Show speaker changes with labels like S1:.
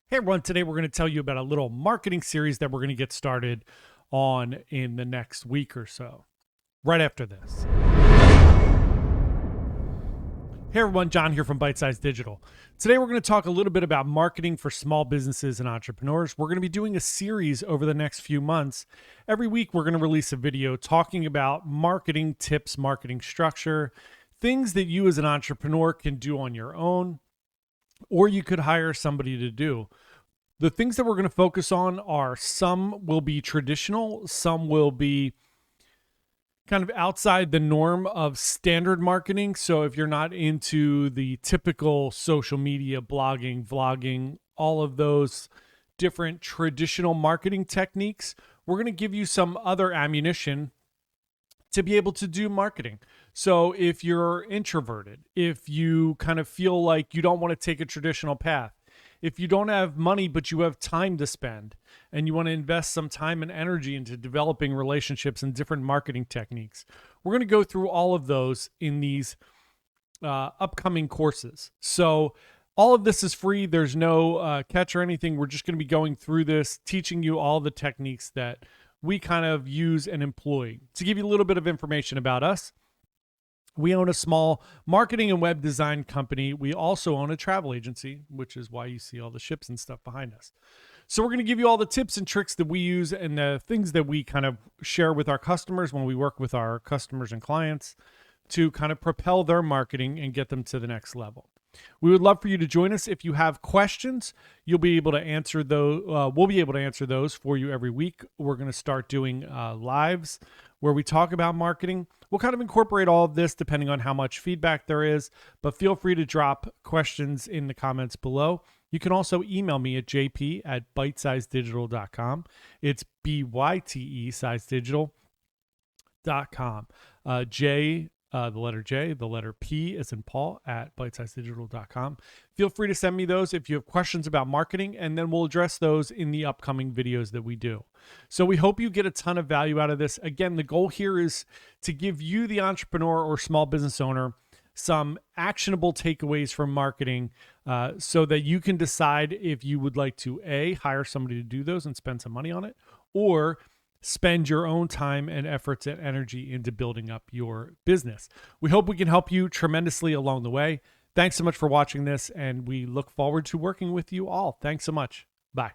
S1: Hey everyone, today we're going to tell you about a little marketing series that we're going to get started on in the next week or so, right after this. Hey everyone, John here from Bite Size Digital. Today we're going to talk a little bit about marketing for small businesses and entrepreneurs. We're going to be doing a series over the next few months. Every week we're going to release a video talking about marketing tips, marketing structure, things that you as an entrepreneur can do on your own, or you could hire somebody to do. The things that we're going to focus on are some will be traditional, some will be kind of outside the norm of standard marketing. So if you're not into the typical social media, blogging, vlogging, all of those different traditional marketing techniques, we're going to give you some other ammunition to be able to do marketing. So if you're introverted, if you kind of feel like you don't want to take a traditional path, if you don't have money but you have time to spend and you want to invest some time and energy into developing relationships and different marketing techniques, we're going to go through all of those in these upcoming courses. So all of this is free. There's no catch or anything. We're just going to be going through this, teaching you all the techniques that we kind of use and employ. To give you a little bit of information about us, we own a small marketing and web design company. We also own a travel agency, which is why you see all the ships and stuff behind us. So we're going to give you all the tips and tricks that we use and the things that we kind of share with our customers when we work with our customers and clients to kind of propel their marketing and get them to the next level. We would love for you to join us. If you have questions, you'll be able to answer those. We'll be able to answer those for you every week. We're going to start doing lives where we talk about marketing. We'll kind of incorporate all of this depending on how much feedback there is, but feel free to drop questions in the comments below. You can also email me at jp@bitesizedigital.com. It's BYTE sizedigital.com. The letter J, the letter P as in Paul at bitesizedigital.com. Feel free to send me those if you have questions about marketing, and then we'll address those in the upcoming videos that we do. So we hope you get a ton of value out of this. Again, the goal here is to give you, the entrepreneur or small business owner, some actionable takeaways from marketing so that you can decide if you would like to A, hire somebody to do those and spend some money on it, or spend your own time and efforts and energy into building up your business. We hope we can help you tremendously along the way. Thanks so much for watching this, and we look forward to working with you all. Thanks so much. Bye.